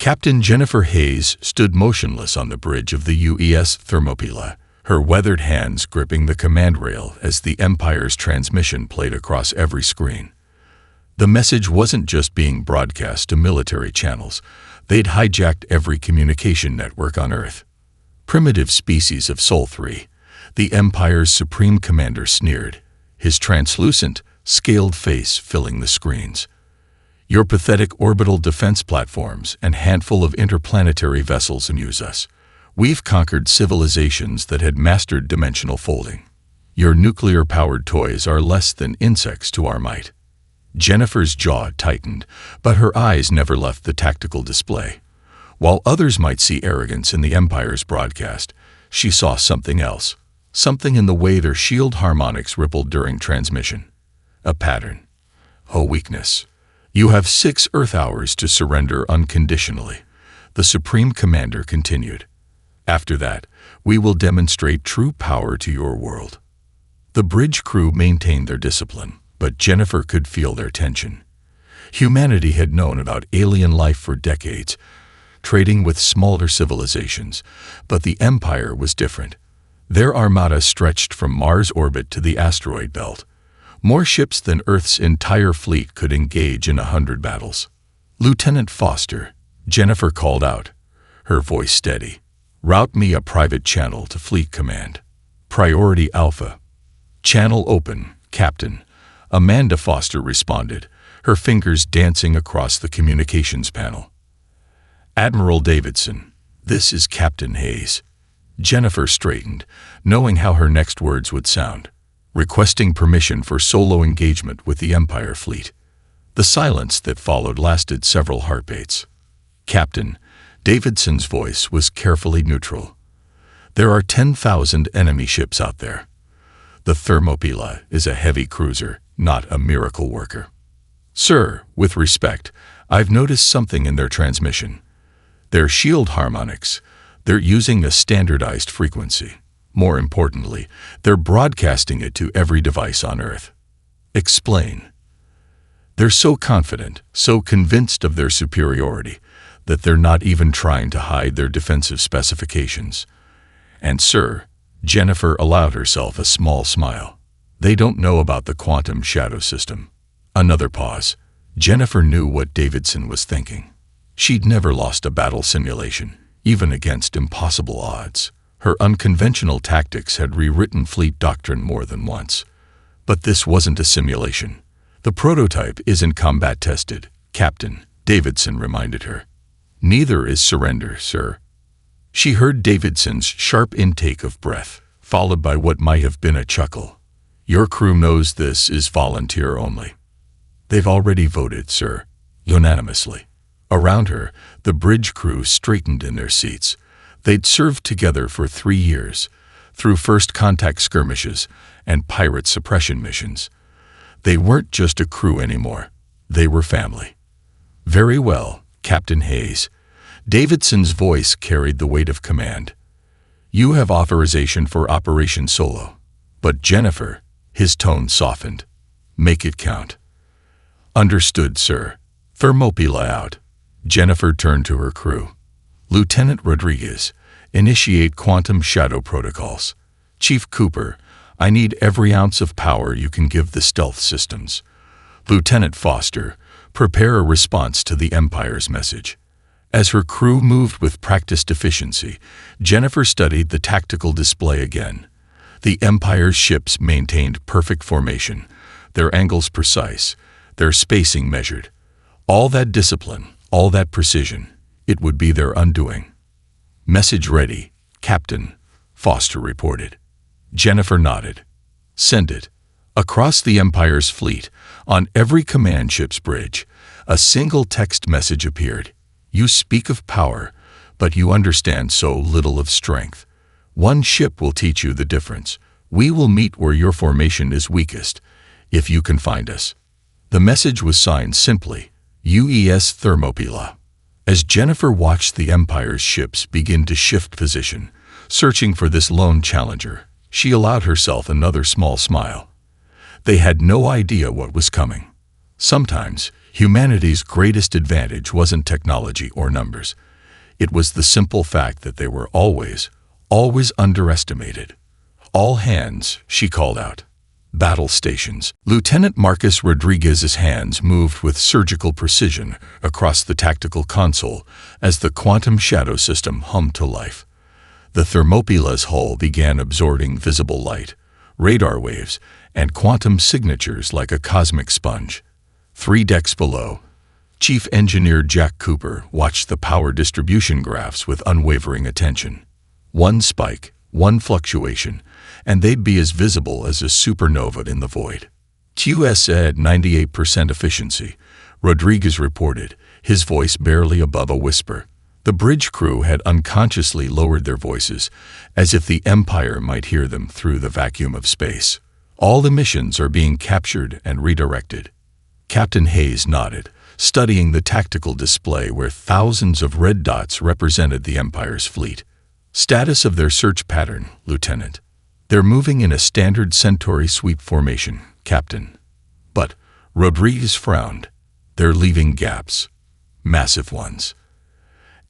Captain Jennifer Hayes stood motionless on the bridge of the UES Thermopylae, her weathered hands gripping the command rail as the Empire's transmission played across every screen. The message wasn't just being broadcast to military channels. They'd hijacked every communication network on Earth. Primitive species of Sol 3, the Empire's supreme commander sneered, his translucent, scaled face filling the screens. Your pathetic orbital defense platforms and handful of interplanetary vessels amuse us. We've conquered civilizations that had mastered dimensional folding. Your nuclear-powered toys are less than insects to our might. Jennifer's jaw tightened, but her eyes never left the tactical display. While others might see arrogance in the Empire's broadcast, she saw something else, something in the way their shield harmonics rippled during transmission. A pattern. A weakness. You have 6 Earth hours to surrender unconditionally, the Supreme Commander continued. After that, we will demonstrate true power to your world. The bridge crew maintained their discipline, but Jennifer could feel their tension. Humanity had known about alien life for decades, trading with smaller civilizations, but the Empire was different. Their armada stretched from Mars' orbit to the asteroid belt. More ships than Earth's entire fleet could engage in 100 battles. Lieutenant Foster, Jennifer called out, her voice steady. Route me a private channel to Fleet Command. Priority Alpha. Channel open, Captain. Amanda Foster responded, her fingers dancing across the communications panel. Admiral Davidson, this is Captain Hayes. Jennifer straightened, knowing how her next words would sound. Requesting permission for solo engagement with the Empire fleet. The silence that followed lasted several heartbeats. Captain, Davidson's voice was carefully neutral. There are 10,000 enemy ships out there. The Thermopylae is a heavy cruiser, not a miracle worker. Sir, with respect, I've noticed something in their transmission. Their shield harmonics, they're using a standardized frequency. More importantly, they're broadcasting it to every device on Earth. Explain. They're so confident, so convinced of their superiority, that they're not even trying to hide their defensive specifications. And sir, Jennifer allowed herself a small smile. They don't know about the quantum shadow system. Another pause. Jennifer knew what Davidson was thinking. She'd never lost a battle simulation, even against impossible odds. Her unconventional tactics had rewritten fleet doctrine more than once. But this wasn't a simulation. The prototype isn't combat tested, Captain, Davidson reminded her. Neither is surrender, sir. She heard Davidson's sharp intake of breath, followed by what might have been a chuckle. Your crew knows this is volunteer only. They've already voted, sir, unanimously. Around her, the bridge crew straightened in their seats. They'd served together for 3 years, through first contact skirmishes and pirate suppression missions. They weren't just a crew anymore. They were family. Very well, Captain Hayes. Davidson's voice carried the weight of command. You have authorization for Operation Solo. But Jennifer, his tone softened. Make it count. Understood, sir. Thermopylae out. Jennifer turned to her crew. Lieutenant Rodriguez, initiate quantum shadow protocols. Chief Cooper, I need every ounce of power you can give the stealth systems. Lieutenant Foster, prepare a response to the Empire's message. As her crew moved with practiced efficiency, Jennifer studied the tactical display again. The Empire's ships maintained perfect formation, their angles precise, their spacing measured. All that discipline, all that precision, it would be their undoing. Message ready, Captain, Foster reported. Jennifer nodded. Send it. Across the Empire's fleet, on every command ship's bridge, a single text message appeared. You speak of power, but you understand so little of strength. One ship will teach you the difference. We will meet where your formation is weakest, if you can find us. The message was signed simply, UES Thermopylae. As Jennifer watched the Empire's ships begin to shift position, searching for this lone challenger, she allowed herself another small smile. They had no idea what was coming. Sometimes, Humanity's greatest advantage wasn't technology or numbers. It was the simple fact that they were always underestimated. "All hands," she called out. "Battle stations." Lieutenant Marcus Rodriguez's hands moved with surgical precision across the tactical console as the quantum shadow system hummed to life. The Thermopila's hull began absorbing visible light, radar waves, and quantum signatures like a cosmic sponge. 3 decks below, Chief Engineer Jack Cooper watched the power distribution graphs with unwavering attention. One spike, one fluctuation, and they'd be as visible as a supernova in the void. "QS at 98% efficiency," Rodriguez reported, his voice barely above a whisper. The bridge crew had unconsciously lowered their voices, as if the Empire might hear them through the vacuum of space. "All emissions are being captured and redirected." Captain Hayes nodded, studying the tactical display where thousands of red dots represented the Empire's fleet. "Status of their search pattern, Lieutenant." "They're moving in a standard Centauri sweep formation, Captain." "But," Rodriguez frowned, "they're leaving gaps. Massive ones."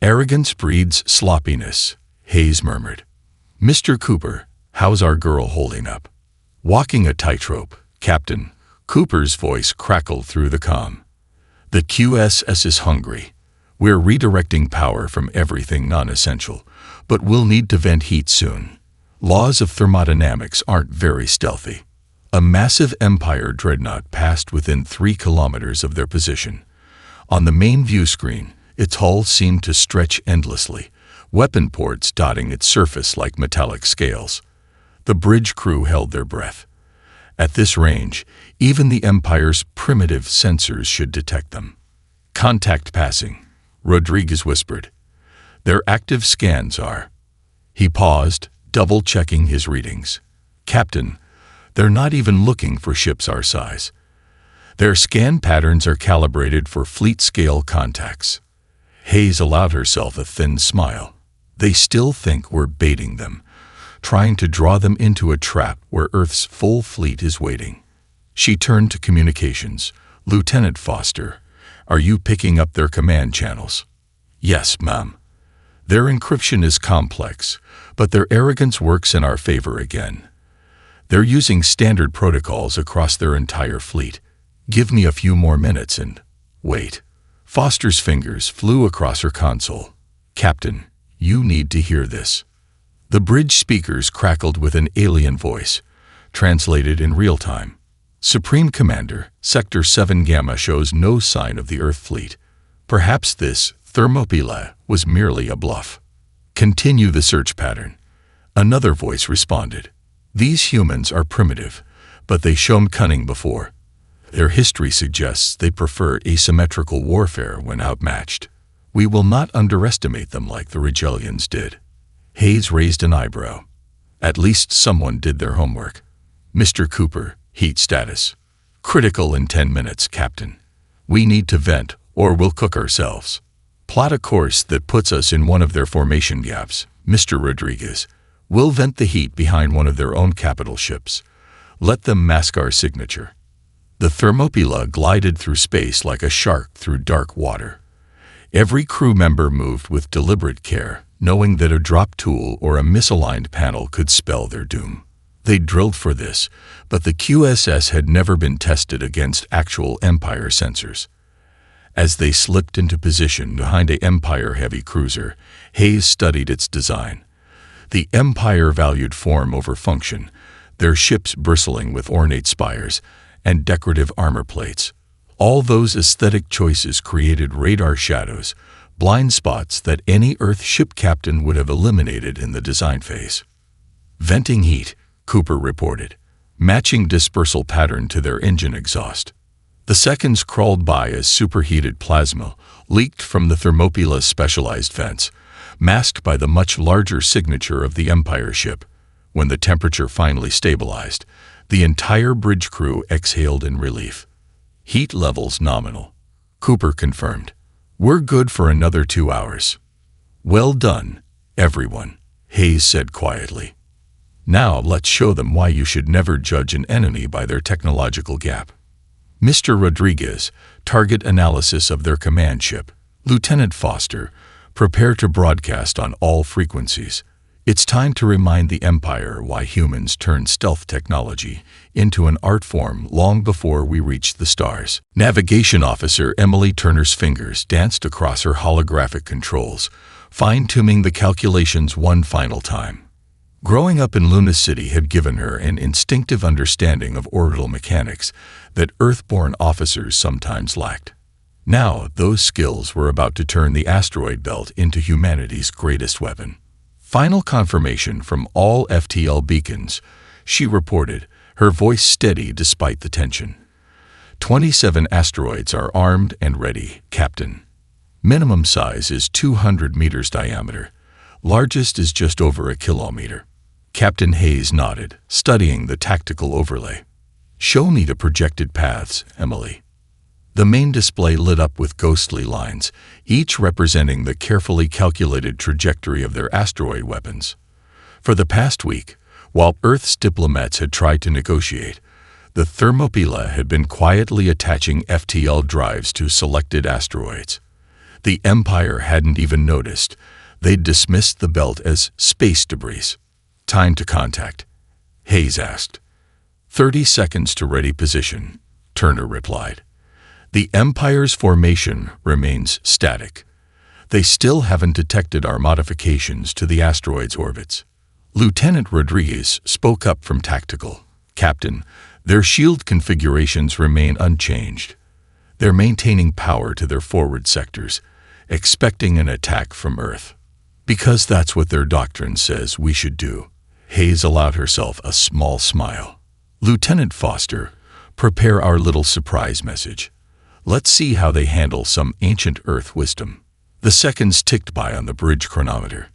"Arrogance breeds sloppiness," Hayes murmured. "Mr. Cooper, how's our girl holding up?" "Walking a tightrope, Captain." Cooper's voice crackled through the comm. "The QSS is hungry. We're redirecting power from everything non-essential, but we'll need to vent heat soon. Laws of thermodynamics aren't very stealthy." A massive Empire dreadnought passed within 3 kilometers of their position. On the main view screen, its hull seemed to stretch endlessly, weapon ports dotting its surface like metallic scales. The bridge crew held their breath. At this range, even the Empire's primitive sensors should detect them. "Contact passing," Rodriguez whispered. "Their active scans are." He paused, double-checking his readings. "Captain, they're not even looking for ships our size. Their scan patterns are calibrated for fleet-scale contacts." Hayes allowed herself a thin smile. "They still think we're baiting them, trying to draw them into a trap where Earth's full fleet is waiting." She turned to communications. "Lieutenant Foster, are you picking up their command channels?" "Yes, ma'am. Their encryption is complex, but their arrogance works in our favor again. They're using standard protocols across their entire fleet. Give me a few more minutes and..." "Wait." Foster's fingers flew across her console. "Captain, you need to hear this." The bridge speakers crackled with an alien voice, translated in real time. "Supreme Commander, Sector 7 Gamma shows no sign of the Earth fleet. Perhaps this Thermopylae was merely a bluff. Continue the search pattern." Another voice responded. "These humans are primitive, but they've shown cunning before. Their history suggests they prefer asymmetrical warfare when outmatched. We will not underestimate them like the Rigelians did." Hayes raised an eyebrow. "At least someone did their homework." "Mr. Cooper, heat status. Critical in 10 minutes, Captain. We need to vent, or we'll cook ourselves. Plot a course that puts us in one of their formation gaps, Mr. Rodriguez. We'll vent the heat behind one of their own capital ships. Let them mask our signature." The Thermopylae glided through space like a shark through dark water. Every crew member moved with deliberate care, knowing that a drop tool or a misaligned panel could spell their doom. They drilled for this, but the QSS had never been tested against actual Empire sensors. As they slipped into position behind a Empire-heavy cruiser, Hayes studied its design. The Empire valued form over function, their ships bristling with ornate spires and decorative armor plates. All those aesthetic choices created radar shadows, blind spots that any Earth ship captain would have eliminated in the design phase. "Venting heat," Cooper reported, matching dispersal pattern to their engine exhaust. The seconds crawled by as superheated plasma leaked from the Thermopylae's specialized vents, masked by the much larger signature of the Empire ship. When the temperature finally stabilized, the entire bridge crew exhaled in relief. "Heat levels nominal," Cooper confirmed. "We're good for another 2 hours." "Well done, everyone," Hayes said quietly. "Now let's show them why you should never judge an enemy by their technological gap." Mr. Rodriguez, target analysis of their command ship. Lieutenant Foster, prepare to broadcast on all frequencies. It's time to remind the Empire why humans turned stealth technology into an art form long before we reached the stars. Navigation Officer Emily Turner's fingers danced across her holographic controls, fine-tuning the calculations one final time. Growing up in Luna City had given her an instinctive understanding of orbital mechanics that Earth-born officers sometimes lacked. Now, those skills were about to turn the asteroid belt into humanity's greatest weapon. Final confirmation from all FTL beacons, she reported, her voice steady despite the tension. 27 asteroids are armed and ready, Captain. Minimum size is 200 meters diameter. Largest is just over a kilometer. Captain Hayes nodded, studying the tactical overlay. Show me the projected paths, Emily. The main display lit up with ghostly lines, each representing the carefully calculated trajectory of their asteroid weapons. For the past week, while Earth's diplomats had tried to negotiate, the Thermopylae had been quietly attaching FTL drives to selected asteroids. The Empire hadn't even noticed. They'd dismissed the belt as space debris. Time to contact, Hayes asked. 30 seconds to ready position, Turner replied. The Empire's formation remains static. They still haven't detected our modifications to the asteroid's orbits. Lieutenant Rodriguez spoke up from tactical. Captain, their shield configurations remain unchanged. They're maintaining power to their forward sectors, expecting an attack from Earth. Because that's what their doctrine says we should do. Hayes allowed herself a small smile. Lieutenant Foster, prepare our little surprise message. Let's see how they handle some ancient Earth wisdom. The seconds ticked by on the bridge chronometer.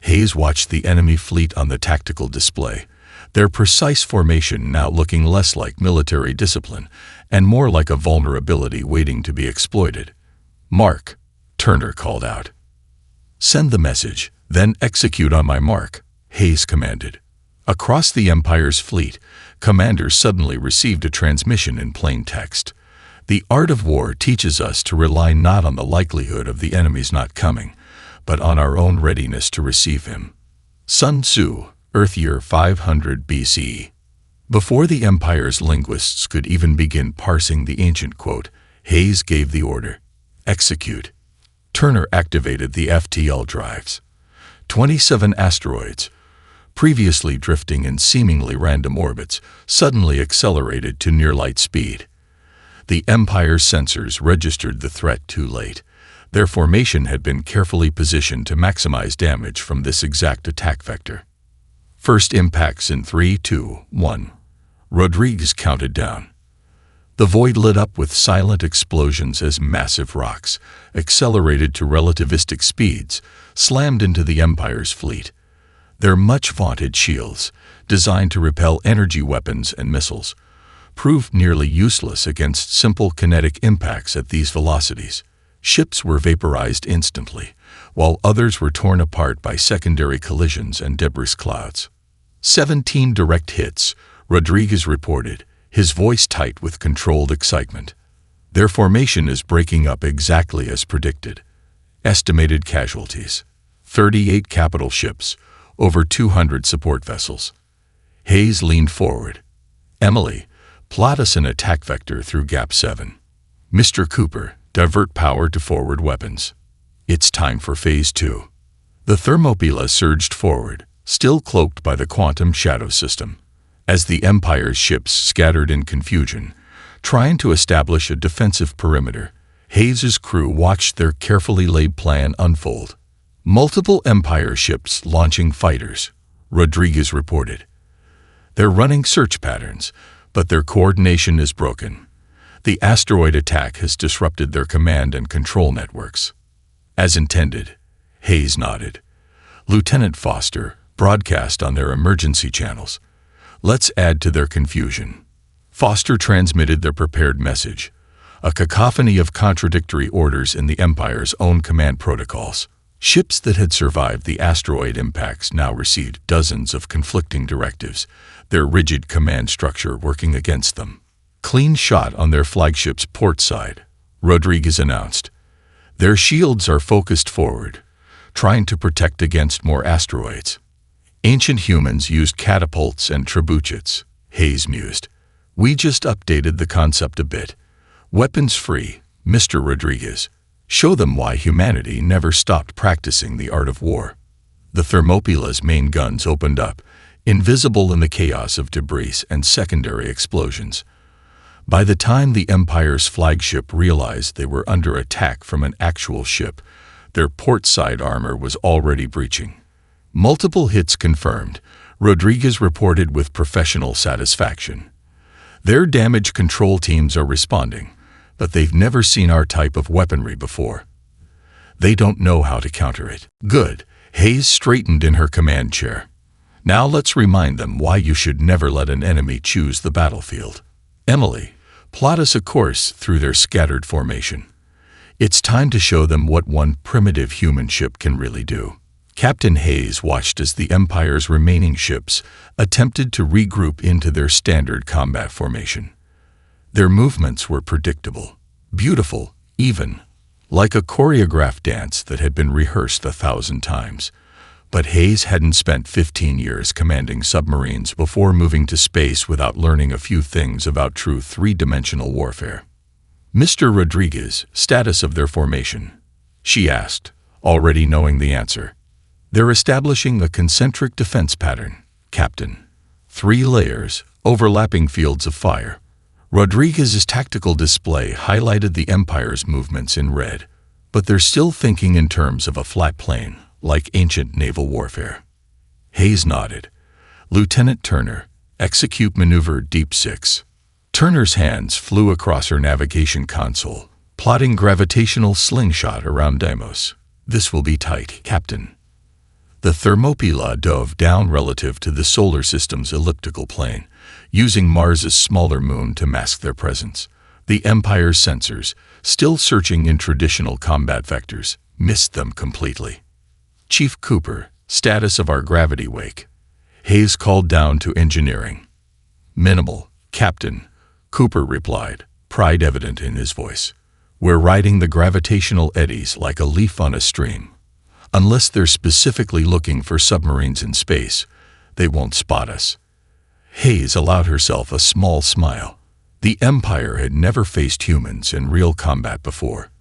Hayes watched the enemy fleet on the tactical display, their precise formation now looking less like military discipline and more like a vulnerability waiting to be exploited. Mark, Turner called out. Send the message, then execute on my mark, Hayes commanded. Across the Empire's fleet, commanders suddenly received a transmission in plain text. The art of war teaches us to rely not on the likelihood of the enemy's not coming, but on our own readiness to receive him. Sun Tzu, Earth year 500 BCE. Before the Empire's linguists could even begin parsing the ancient quote, Hayes gave the order. Execute. Turner activated the FTL drives. 27 asteroids, previously drifting in seemingly random orbits, suddenly accelerated to near-light speed. The Empire's sensors registered the threat too late. Their formation had been carefully positioned to maximize damage from this exact attack vector. First impacts in 3, 2, 1. Rodriguez counted down. The void lit up with silent explosions as massive rocks, accelerated to relativistic speeds, slammed into the Empire's fleet. Their much-vaunted shields, designed to repel energy weapons and missiles, proved nearly useless against simple kinetic impacts at these velocities. Ships were vaporized instantly, while others were torn apart by secondary collisions and debris clouds. 17 direct hits, Rodriguez reported, his voice tight with controlled excitement. Their formation is breaking up exactly as predicted. Estimated casualties: 38 capital ships, over 200 support vessels. Hayes leaned forward. Emily, plot us an attack vector through Gap 7. Mr. Cooper, divert power to forward weapons. It's time for Phase 2. The Thermopylae surged forward, still cloaked by the quantum shadow system. As the Empire's ships scattered in confusion, trying to establish a defensive perimeter, Hayes's crew watched their carefully laid plan unfold. Multiple Empire ships launching fighters, Rodriguez reported. They're running search patterns, but their coordination is broken. The asteroid attack has disrupted their command and control networks. As intended, Hayes nodded. Lieutenant Foster, broadcast on their emergency channels. Let's add to their confusion. Foster transmitted their prepared message, a cacophony of contradictory orders in the Empire's own command protocols. Ships that had survived the asteroid impacts now received dozens of conflicting directives, their rigid command structure working against them. Clean shot on their flagship's port side, Rodriguez announced. Their shields are focused forward, trying to protect against more asteroids. Ancient humans used catapults and trebuchets, Hayes mused. We just updated the concept a bit. Weapons free, Mr. Rodriguez. Show them why humanity never stopped practicing the art of war. The Thermopila's main guns opened up, invisible in the chaos of debris and secondary explosions. By the time the Empire's flagship realized they were under attack from an actual ship, their port-side armor was already breaching. Multiple hits confirmed, Rodriguez reported with professional satisfaction. Their damage control teams are responding, but they've never seen our type of weaponry before. They don't know how to counter it. Good. Hayes straightened in her command chair. Now let's remind them why you should never let an enemy choose the battlefield. Emily, plot us a course through their scattered formation. It's time to show them what one primitive human ship can really do. Captain Hayes watched as the Empire's remaining ships attempted to regroup into their standard combat formation. Their movements were predictable, beautiful, even, like a choreographed dance that had been rehearsed 1,000 times. But Hayes hadn't spent 15 years commanding submarines before moving to space without learning a few things about true three-dimensional warfare. Mr. Rodriguez, status of their formation? She asked, already knowing the answer. They're establishing a concentric defense pattern, Captain. 3 layers, overlapping fields of fire. Rodriguez's tactical display highlighted the Empire's movements in red, but they're still thinking in terms of a flat plane, like ancient naval warfare. Hayes nodded. Lieutenant Turner, execute maneuver Deep 6. Turner's hands flew across her navigation console, plotting gravitational slingshot around Deimos. This will be tight, Captain. The Thermopylae dove down relative to the solar system's elliptical plane, using Mars's smaller moon to mask their presence. The Empire's sensors, still searching in traditional combat vectors, missed them completely. Chief Cooper, status of our gravity wake. Hayes called down to engineering. Minimal, Captain, Cooper replied, pride evident in his voice. We're riding the gravitational eddies like a leaf on a stream. Unless they're specifically looking for submarines in space, they won't spot us. Hayes allowed herself a small smile. The Empire had never faced humans in real combat before.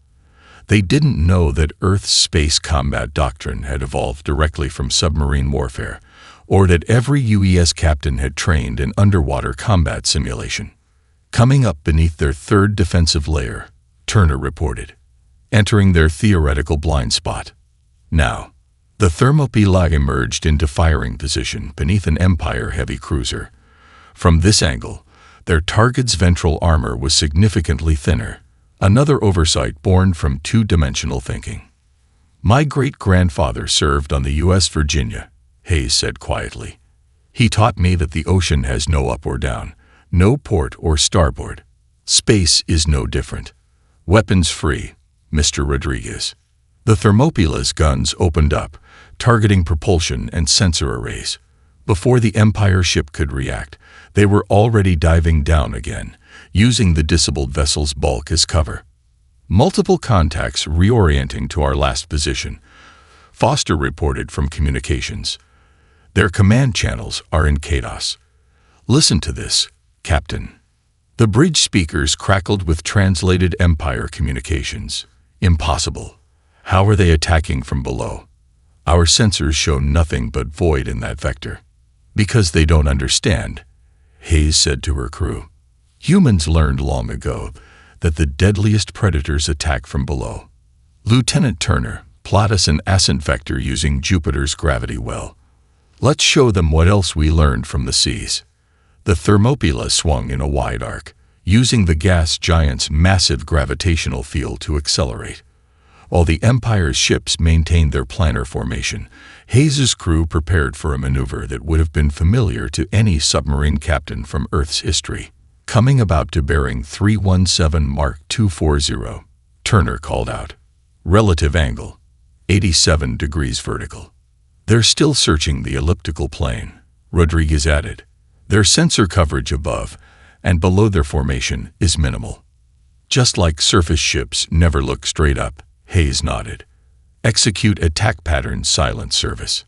They didn't know that Earth's space combat doctrine had evolved directly from submarine warfare, or that every UES captain had trained in underwater combat simulation. Coming up beneath their third defensive layer, Turner reported, entering their theoretical blind spot. Now, the Thermopylae emerged into firing position beneath an Empire heavy cruiser. From this angle, their target's ventral armor was significantly thinner, another oversight born from two-dimensional thinking. My great-grandfather served on the U.S. Virginia, Hayes said quietly. He taught me that the ocean has no up or down, no port or starboard. Space is no different. Weapons free, Mr. Rodriguez. The Thermopyla's guns opened up, targeting propulsion and sensor arrays. Before the Empire ship could react, they were already diving down again, using the disabled vessel's bulk as cover. Multiple contacts reorienting to our last position, Foster reported from communications. Their command channels are in chaos. Listen to this, Captain. The bridge speakers crackled with translated Empire communications. Impossible. How are they attacking from below? Our sensors show nothing but void in that vector. Because they don't understand, Hayes said to her crew. Humans learned long ago that the deadliest predators attack from below. Lieutenant Turner, plot us an ascent vector using Jupiter's gravity well. Let's show them what else we learned from the seas. The Thermopylae swung in a wide arc, using the gas giant's massive gravitational field to accelerate. While the Empire's ships maintained their planar formation, Hayes's crew prepared for a maneuver that would have been familiar to any submarine captain from Earth's history. Coming about to bearing 317 Mark 240, Turner called out. Relative angle, 87 degrees vertical. They're still searching the elliptical plane, Rodriguez added. Their sensor coverage above, and below their formation is minimal. Just like surface ships never look straight up, Hayes nodded. Execute attack pattern silent service.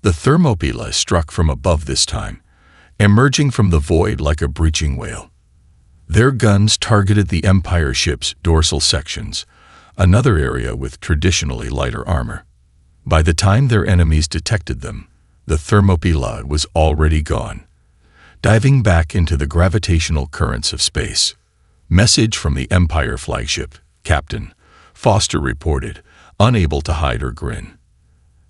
The Thermopylae struck from above this time, emerging from the void like a breaching whale. Their guns targeted the Empire ship's dorsal sections, another area with traditionally lighter armor. By the time their enemies detected them, the Thermopylae was already gone, diving back into the gravitational currents of space. Message from the Empire flagship, Captain, Foster reported, unable to hide her grin.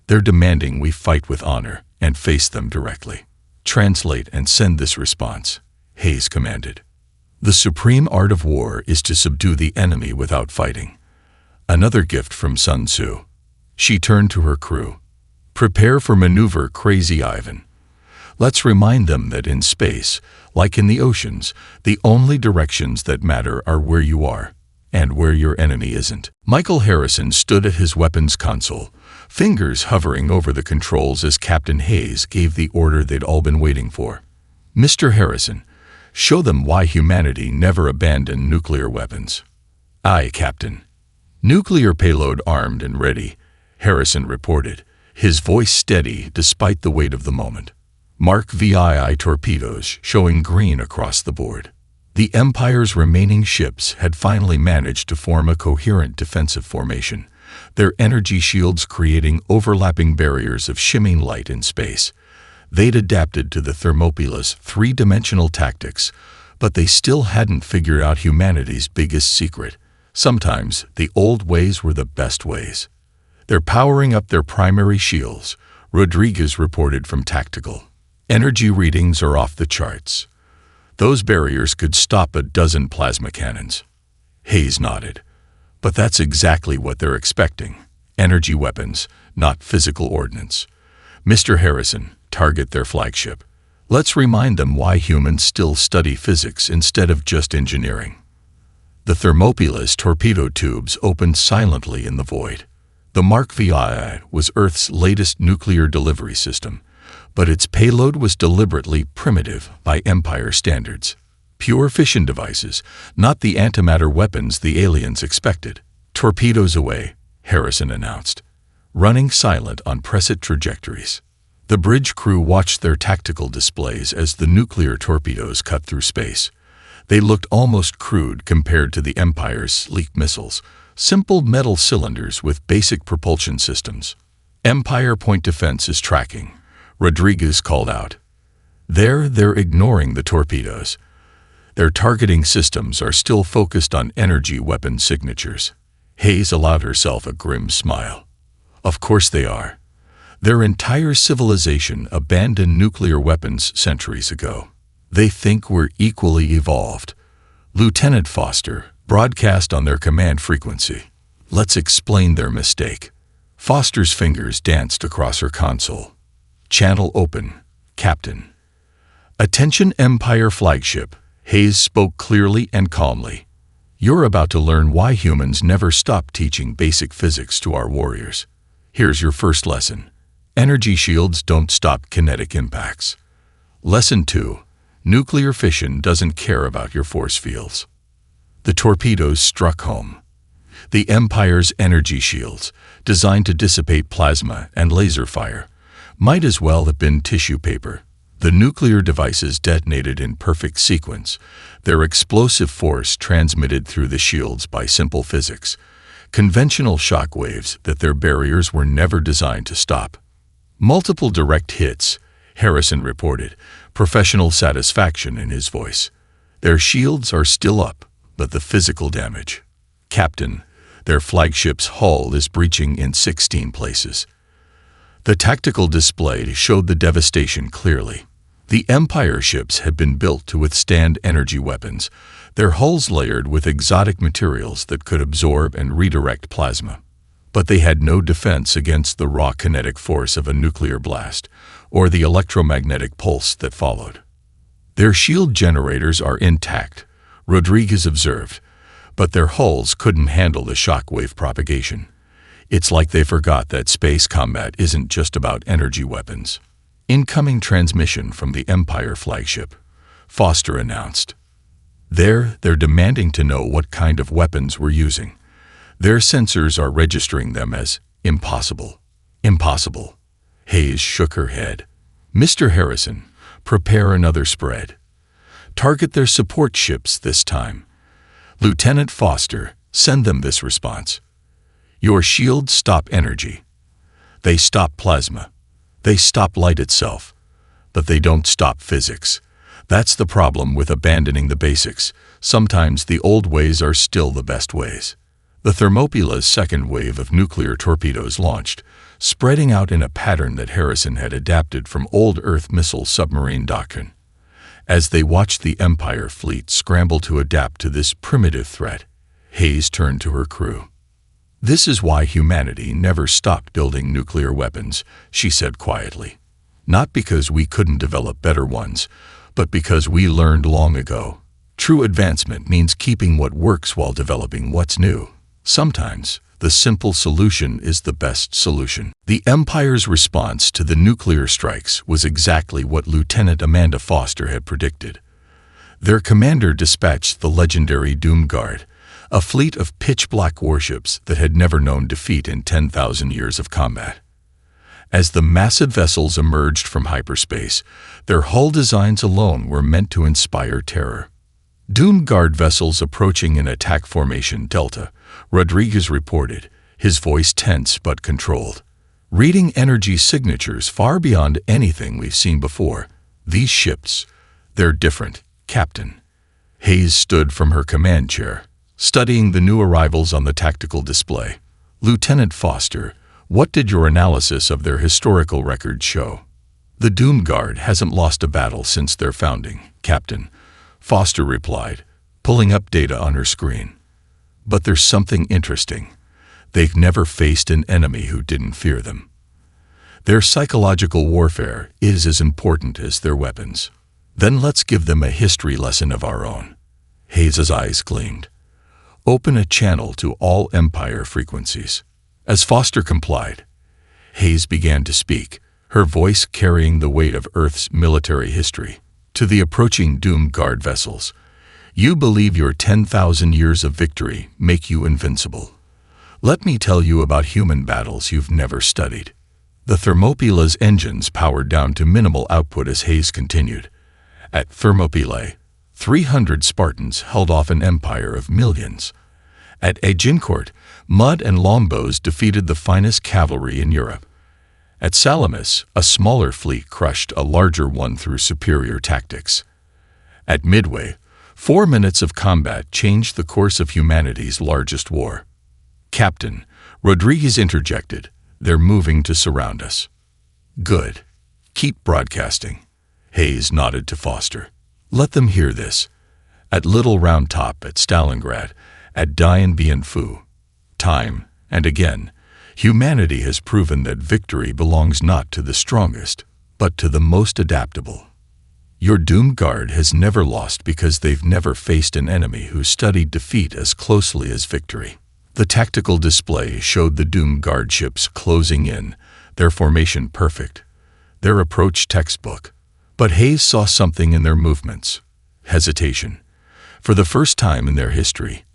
They're demanding we fight with honor and face them directly. Translate and send this response, Hayes commanded. The supreme art of war is to subdue the enemy without fighting. Another gift from Sun Tzu. She turned to her crew. Prepare for maneuver, Crazy Ivan. Let's remind them that in space, like in the oceans, the only directions that matter are where you are and where your enemy isn't. Michael Harrison stood at his weapons console, fingers hovering over the controls as Captain Hayes gave the order they'd all been waiting for. Mr. Harrison, show them why humanity never abandoned nuclear weapons. Aye, Captain. Nuclear payload armed and ready, Harrison reported, his voice steady despite the weight of the moment. Mark VII torpedoes showing green across the board. The Empire's remaining ships had finally managed to form a coherent defensive formation, their energy shields creating overlapping barriers of shimming light in space. They'd adapted to the Thermopylae's three-dimensional tactics, but they still hadn't figured out humanity's biggest secret. Sometimes the old ways were the best ways. They're powering up their primary shields, Rodriguez reported from Tactical. Energy readings are off the charts. Those barriers could stop a dozen plasma cannons. Hayes nodded. But that's exactly what they're expecting. Energy weapons, not physical ordnance. Mr. Harrison, target their flagship. Let's remind them why humans still study physics instead of just engineering. The Thermopylae's torpedo tubes opened silently in the void. The Mark VI was Earth's latest nuclear delivery system, but its payload was deliberately primitive by Empire standards. Pure fission devices, not the antimatter weapons the aliens expected. Torpedoes away, Harrison announced, running silent on preset trajectories. The bridge crew watched their tactical displays as the nuclear torpedoes cut through space. They looked almost crude compared to the Empire's sleek missiles, simple metal cylinders with basic propulsion systems. Empire point defense is tracking, Rodriguez called out. They're ignoring the torpedoes. Their targeting systems are still focused on energy weapon signatures. Hayes allowed herself a grim smile. Of course they are. Their entire civilization abandoned nuclear weapons centuries ago. They think we're equally evolved. Lieutenant Foster broadcast on their command frequency. Let's explain their mistake. Foster's fingers danced across her console. Channel open, Captain. Attention Empire flagship, Hayes spoke clearly and calmly. You're about to learn why humans never stop teaching basic physics to our warriors. Here's your first lesson. Energy shields don't stop kinetic impacts. Lesson 2. Nuclear fission doesn't care about your force fields. The torpedoes struck home. The Empire's energy shields, designed to dissipate plasma and laser fire, might as well have been tissue paper. The nuclear devices detonated in perfect sequence, their explosive force transmitted through the shields by simple physics, conventional shock waves that their barriers were never designed to stop. Multiple direct hits, Harrison reported, professional satisfaction in his voice. Their shields are still up, but the physical damage. Captain, their flagship's hull is breaching in 16 places. The tactical display showed the devastation clearly. The Empire ships had been built to withstand energy weapons, their hulls layered with exotic materials that could absorb and redirect plasma. But they had no defense against the raw kinetic force of a nuclear blast or the electromagnetic pulse that followed. Their shield generators are intact, Rodriguez observed, but their hulls couldn't handle the shockwave propagation. It's like they forgot that space combat isn't just about energy weapons. Incoming transmission from the Empire flagship, Foster announced. They're demanding to know what kind of weapons we're using. Their sensors are registering them as impossible. Impossible. Hayes shook her head. Mr. Harrison, prepare another spread. Target their support ships this time. Lieutenant Foster, send them this response. Your shields stop energy. They stop plasma. They stop light itself. But they don't stop physics. That's the problem with abandoning the basics. Sometimes the old ways are still the best ways. The Thermopila's second wave of nuclear torpedoes launched, spreading out in a pattern that Harrison had adapted from old Earth missile submarine doctrine. As they watched the Empire fleet scramble to adapt to this primitive threat, Hayes turned to her crew. This is why humanity never stopped building nuclear weapons, she said quietly. Not because we couldn't develop better ones, but because we learned long ago. True advancement means keeping what works while developing what's new. Sometimes, the simple solution is the best solution. The Empire's response to the nuclear strikes was exactly what Lieutenant Amanda Foster had predicted. Their commander dispatched the legendary Doom Guard, a fleet of pitch-black warships that had never known defeat in 10,000 years of combat. As the massive vessels emerged from hyperspace, their hull designs alone were meant to inspire terror. Doom Guard vessels approaching in attack formation Delta, Rodriguez reported, his voice tense but controlled. Reading energy signatures far beyond anything we've seen before. These ships, they're different, Captain. Hayes stood from her command chair, studying the new arrivals on the tactical display. Lieutenant Foster, what did your analysis of their historical record show? The Doom Guard hasn't lost a battle since their founding, Captain, Foster replied, pulling up data on her screen. But there's something interesting. They've never faced an enemy who didn't fear them. Their psychological warfare is as important as their weapons. Then let's give them a history lesson of our own. Hayes' eyes gleamed. Open a channel to all Empire frequencies. As Foster complied, Hayes began to speak, her voice carrying the weight of Earth's military history. To the approaching Doom Guard vessels, you believe your 10,000 years of victory make you invincible. Let me tell you about human battles you've never studied. The Thermopila's engines powered down to minimal output as Hayes continued. At Thermopylae, 300 Spartans held off an empire of millions. At Agincourt, mud and longbows defeated the finest cavalry in Europe. At Salamis, a smaller fleet crushed a larger one through superior tactics. At Midway, 4 minutes of combat changed the course of humanity's largest war. Captain, Rodriguez interjected, they're moving to surround us. Good. Keep broadcasting. Hayes nodded to Foster. Let them hear this. At Little Round Top, at Stalingrad, at Dien Bien Phu. Time and again, humanity has proven that victory belongs not to the strongest, but to the most adaptable. Your Doom Guard has never lost because they've never faced an enemy who studied defeat as closely as victory. The tactical display showed the Doom Guard ships closing in, their formation perfect, their approach textbook. But Hayes saw something in their movements. Hesitation. For the first time in their history,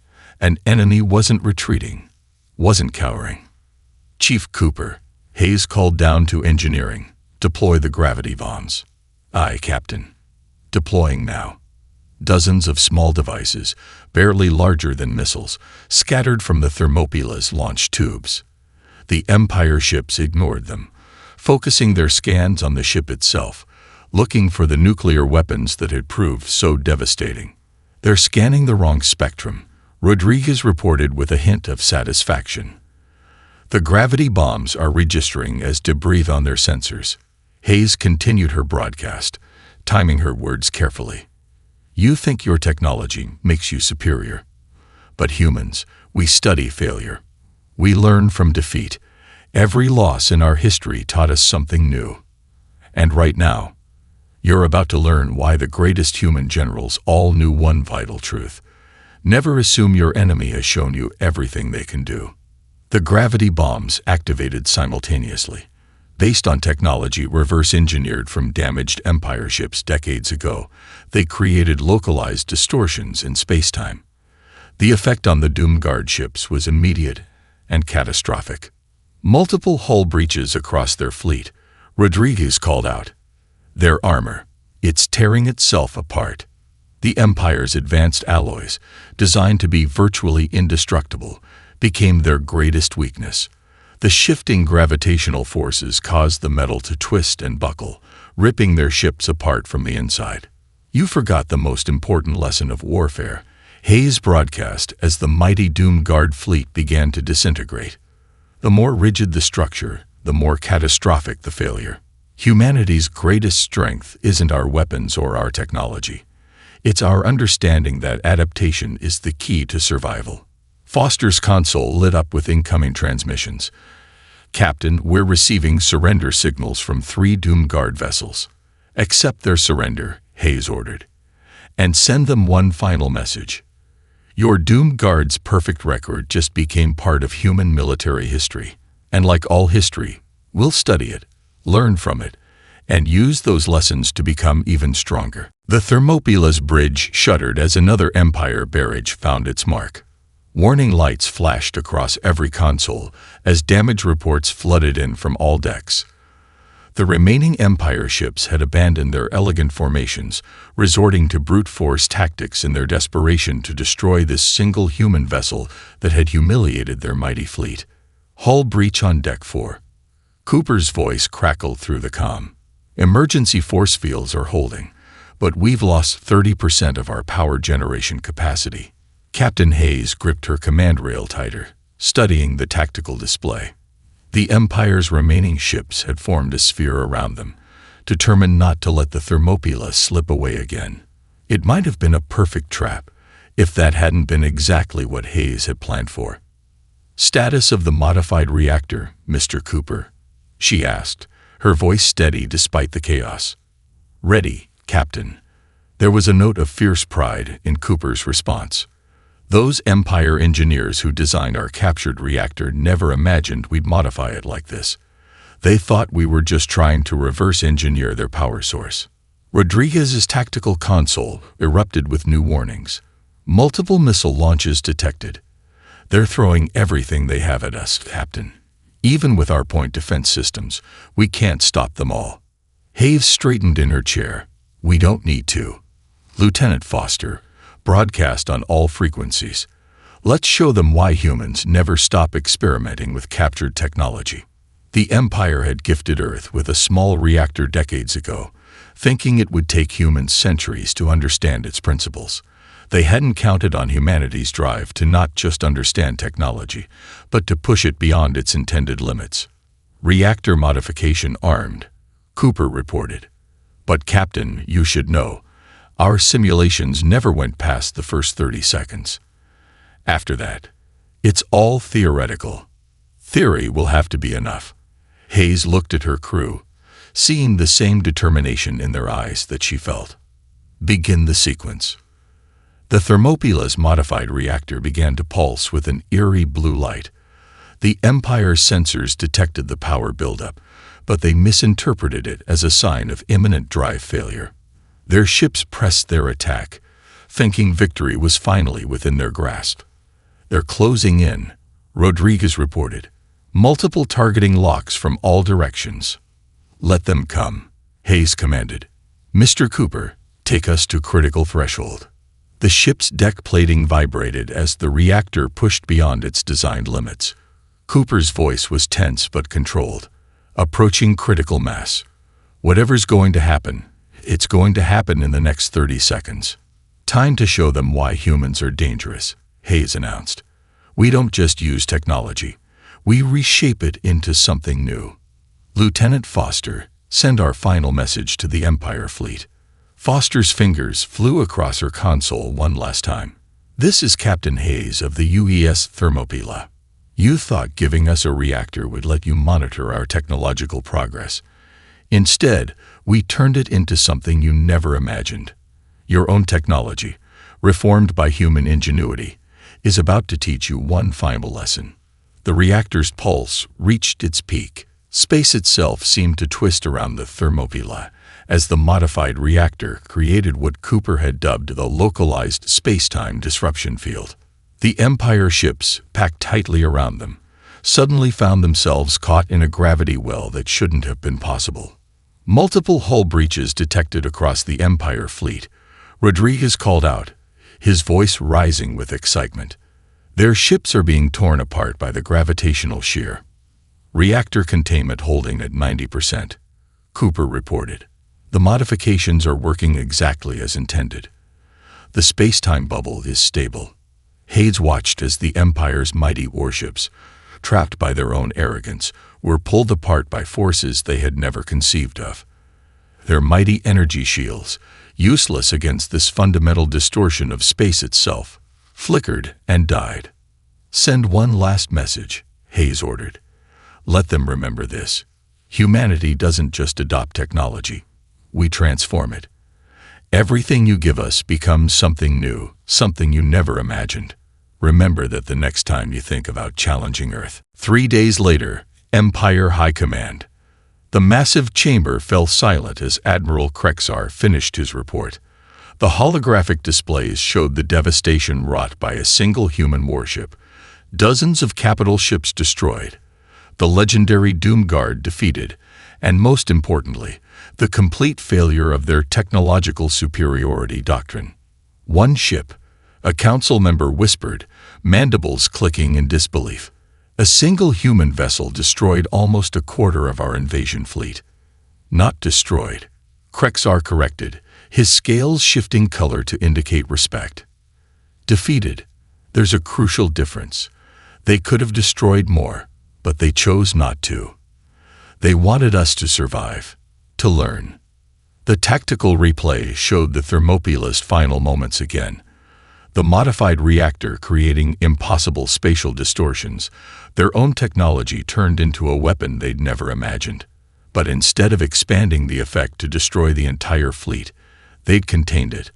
an enemy wasn't retreating, wasn't cowering. Chief Cooper, Hayes called down to engineering, deploy the gravity bombs. Aye, Captain. Deploying now. Dozens of small devices, barely larger than missiles, scattered from the Thermopila's launch tubes. The Empire ships ignored them, focusing their scans on the ship itself, looking for the nuclear weapons that had proved so devastating. They're scanning the wrong spectrum, Rodriguez reported with a hint of satisfaction. The gravity bombs are registering as debris on their sensors. Hayes continued her broadcast, timing her words carefully. You think your technology makes you superior. But humans, we study failure. We learn from defeat. Every loss in our history taught us something new. And right now, you're about to learn why the greatest human generals all knew one vital truth. Never assume your enemy has shown you everything they can do. The gravity bombs activated simultaneously. Based on technology reverse-engineered from damaged Empire ships decades ago, they created localized distortions in space-time. The effect on the Doomguard ships was immediate and catastrophic. Multiple hull breaches across their fleet. Rodriguez called out, "Their armor, it's tearing itself apart." The Empire's advanced alloys, designed to be virtually indestructible, became their greatest weakness. The shifting gravitational forces caused the metal to twist and buckle, ripping their ships apart from the inside. "You forgot the most important lesson of warfare," Hayes broadcast as the mighty Doomguard fleet began to disintegrate. The more rigid the structure, the more catastrophic the failure. Humanity's greatest strength isn't our weapons or our technology. It's our understanding that adaptation is the key to survival. Foster's console lit up with incoming transmissions. "Captain, we're receiving surrender signals from 3 Doomguard vessels. Accept their surrender," Hayes ordered. "And send them one final message. Your Doomguard's perfect record just became part of human military history. And like all history, we'll study it, learn from it, and use those lessons to become even stronger." The Thermopyla's bridge shuddered as another Empire barrage found its mark. Warning lights flashed across every console as damage reports flooded in from all decks. The remaining Empire ships had abandoned their elegant formations, resorting to brute force tactics in their desperation to destroy this single human vessel that had humiliated their mighty fleet. "Hull breach on Deck 4. Cooper's voice crackled through the comm. "Emergency force fields are holding, but we've lost 30% of our power generation capacity." Captain Hayes gripped her command rail tighter, studying the tactical display. The Empire's remaining ships had formed a sphere around them, determined not to let the Thermopyla slip away again. It might have been a perfect trap, if that hadn't been exactly what Hayes had planned for. "Status of the modified reactor, Mr. Cooper?" she asked, her voice steady despite the chaos. "Ready, Captain." There was a note of fierce pride in Cooper's response. "Those Empire engineers who designed our captured reactor never imagined we'd modify it like this. They thought we were just trying to reverse-engineer their power source." Rodriguez's tactical console erupted with new warnings. "Multiple missile launches detected. They're throwing everything they have at us, Captain. Even with our point defense systems, we can't stop them all." Hayes straightened in her chair. "We don't need to. Lieutenant Foster, broadcast on all frequencies. Let's show them why humans never stop experimenting with captured technology." The Empire had gifted Earth with a small reactor decades ago, thinking it would take humans centuries to understand its principles. They hadn't counted on humanity's drive to not just understand technology, but to push it beyond its intended limits. "Reactor modification armed," Cooper reported. "But Captain, you should know, our simulations never went past the first 30 seconds. After that, it's all theoretical. Theory will have to be enough." Hayes looked at her crew, seeing the same determination in their eyes that she felt. "Begin the sequence." The Thermopyla's modified reactor began to pulse with an eerie blue light. The Empire's sensors detected the power buildup, but they misinterpreted it as a sign of imminent drive failure. Their ships pressed their attack, thinking victory was finally within their grasp. "They're closing in," Rodriguez reported. "Multiple targeting locks from all directions." "Let them come," Hayes commanded. "Mr. Cooper, take us to critical threshold." The ship's deck plating vibrated as the reactor pushed beyond its designed limits. Cooper's voice was tense but controlled. "Approaching critical mass. Whatever's going to happen, it's going to happen in the next 30 seconds. Time to show them why humans are dangerous," Hayes announced. "We don't just use technology. We reshape it into something new. Lieutenant Foster, send our final message to the Empire fleet." Foster's fingers flew across her console one last time. "This is Captain Hayes of the UES Thermopyla. You thought giving us a reactor would let you monitor our technological progress. Instead, we turned it into something you never imagined. Your own technology, reformed by human ingenuity, is about to teach you one final lesson." The reactor's pulse reached its peak. Space itself seemed to twist around the Thermopylae as the modified reactor created what Cooper had dubbed the localized space-time disruption field. The Empire ships, packed tightly around them, suddenly found themselves caught in a gravity well that shouldn't have been possible. Multiple hull breaches detected across the Empire fleet. Rodriguez called out, his voice rising with excitement. Their ships are being torn apart by the gravitational shear. Reactor containment holding at 90%. Cooper reported. The modifications are working exactly as intended. The space-time bubble is stable. Hayes watched as the Empire's mighty warships, trapped by their own arrogance, were pulled apart by forces they had never conceived of. Their mighty energy shields, useless against this fundamental distortion of space itself, flickered and died. Send one last message, Hayes ordered. Let them remember this. Humanity doesn't just adopt technology. We transform it. Everything you give us becomes something new, something you never imagined. Remember that the next time you think about challenging Earth. 3 days later, Empire High Command. The massive chamber fell silent as Admiral Krexar finished his report. The holographic displays showed the devastation wrought by a single human warship, dozens of capital ships destroyed, the legendary Doomguard defeated, and most importantly, the complete failure of their technological superiority doctrine. One ship, a council member whispered, mandibles clicking in disbelief. A single human vessel destroyed almost a quarter of our invasion fleet. Not destroyed, Krexar corrected, his scales shifting color to indicate respect. Defeated. There's a crucial difference. They could have destroyed more, but they chose not to. They wanted us to survive, to learn. The tactical replay showed the Thermopylae's final moments again. The modified reactor creating impossible spatial distortions, their own technology turned into a weapon they'd never imagined. But instead of expanding the effect to destroy the entire fleet, they'd contained it,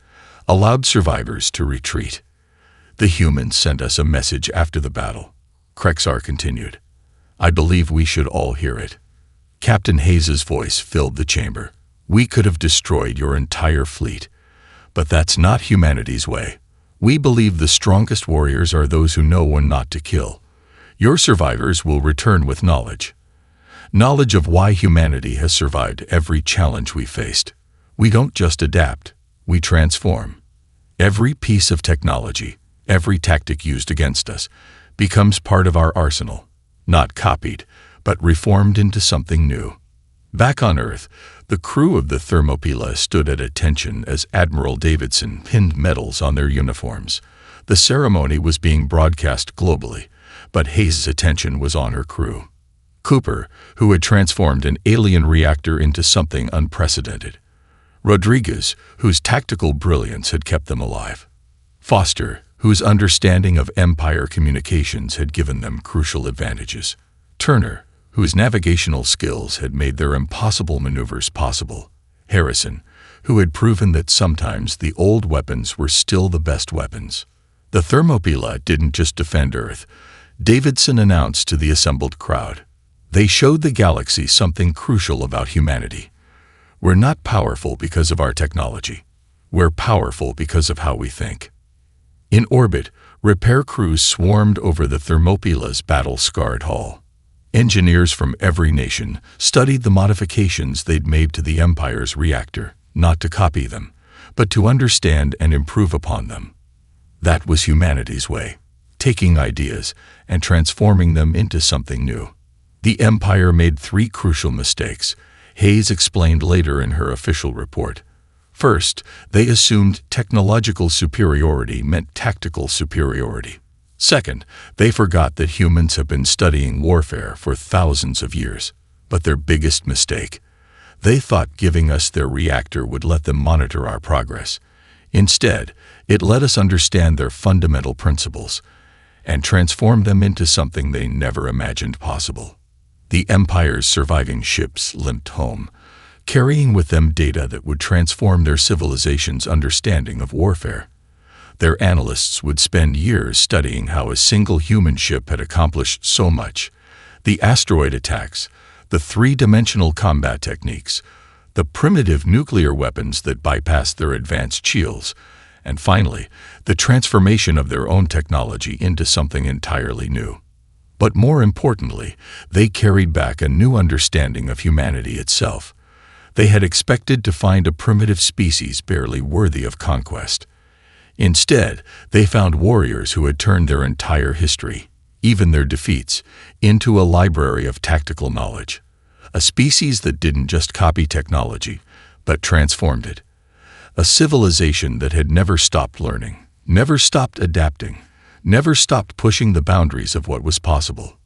allowed survivors to retreat. The humans sent us a message after the battle, Krexar continued. I believe we should all hear it. Captain Hayes's voice filled the chamber. We could have destroyed your entire fleet, but that's not humanity's way. We believe the strongest warriors are those who know when not to kill. Your survivors will return with knowledge. Knowledge of why humanity has survived every challenge we faced. We don't just adapt, we transform. Every piece of technology, every tactic used against us, becomes part of our arsenal, not copied, but reformed into something new. Back on Earth, the crew of the Thermopylae stood at attention as Admiral Davidson pinned medals on their uniforms. The ceremony was being broadcast globally, but Hayes' attention was on her crew. Cooper, who had transformed an alien reactor into something unprecedented. Rodriguez, whose tactical brilliance had kept them alive. Foster, whose understanding of Empire communications had given them crucial advantages. Turner, whose navigational skills had made their impossible maneuvers possible. Harrison, who had proven that sometimes the old weapons were still the best weapons. The Thermopylae didn't just defend Earth. Davidson announced to the assembled crowd. They showed the galaxy something crucial about humanity. We're not powerful because of our technology. We're powerful because of how we think. In orbit, repair crews swarmed over the Thermopylae's battle-scarred hull. Engineers from every nation studied the modifications they'd made to the Empire's reactor, not to copy them, but to understand and improve upon them. That was humanity's way, taking ideas and transforming them into something new. The Empire made 3 crucial mistakes, Hayes explained later in her official report. First, they assumed technological superiority meant tactical superiority. Second, they forgot that humans have been studying warfare for thousands of years. But their biggest mistake, they thought giving us their reactor would let them monitor our progress. Instead, it let us understand their fundamental principles and transform them into something they never imagined possible. The Empire's surviving ships limped home, carrying with them data that would transform their civilization's understanding of warfare. Their analysts would spend years studying how a single human ship had accomplished so much. The asteroid attacks, the the three-dimensional combat techniques, the primitive nuclear weapons that bypassed their advanced shields, and finally, the transformation of their own technology into something entirely new. But more importantly, they carried back a new understanding of humanity itself. They had expected to find a primitive species barely worthy of conquest. Instead, they found warriors who had turned their entire history, even their defeats, into a library of tactical knowledge. A species that didn't just copy technology, but transformed it. A civilization that had never stopped learning, never stopped adapting, never stopped pushing the boundaries of what was possible.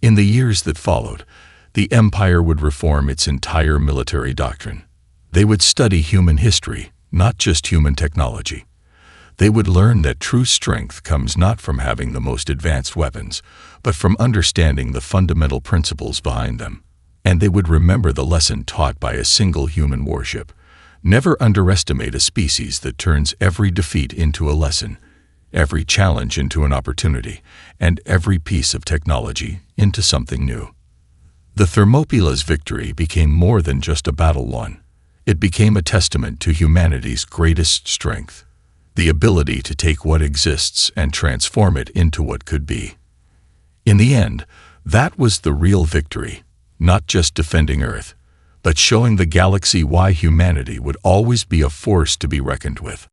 In the years that followed, the Empire would reform its entire military doctrine. They would study human history, not just human technology. They would learn that true strength comes not from having the most advanced weapons, but from understanding the fundamental principles behind them. And they would remember the lesson taught by a single human warship. Never underestimate a species that turns every defeat into a lesson, every challenge into an opportunity, and every piece of technology into something new. The Thermopila's victory became more than just a battle won. It became a testament to humanity's greatest strength, the ability to take what exists and transform it into what could be. In the end, that was the real victory, not just defending Earth, but showing the galaxy why humanity would always be a force to be reckoned with.